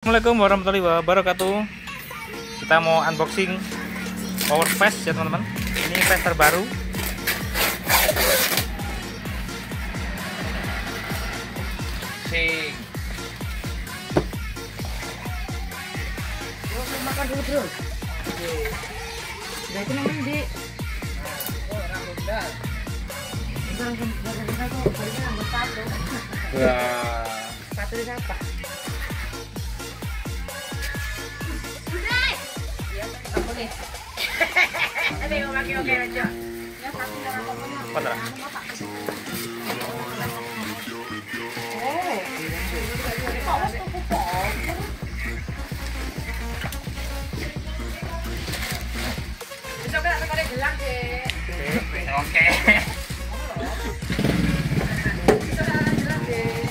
Assalamualaikum warahmatullahi wabarakatuh. Kita mau unboxing power face ya teman-teman. Ini face terbaru. Sing. Bro, makan dulu, Bro. Oke. Berarti namanya di rambut. Langsung kok balikin rambut satu. Wah. Satu siapa? Ya, tak boleh. Ada yang oke aja. Ya satu dengan pokoknya. Padahal. Besok kan ada gelang deh. Oke. Besok ada gelang deh.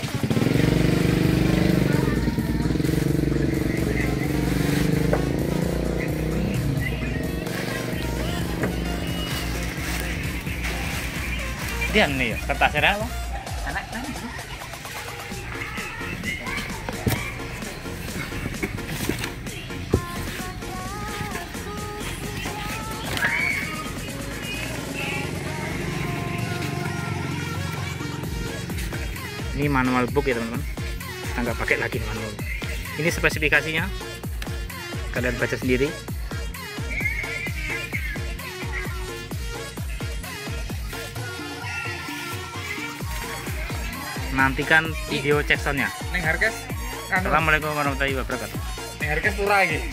Dia nih ya, kertasnya apa? Anak kan. Ini manual book ya teman-teman. Kita nggak pakai lagi manual. Ini spesifikasinya, kalian baca sendiri. Nantikan video cek soundnya. Neng Harkes. Assalamualaikum warahmatullahi wabarakatuh. Neng Harkes turah lagi.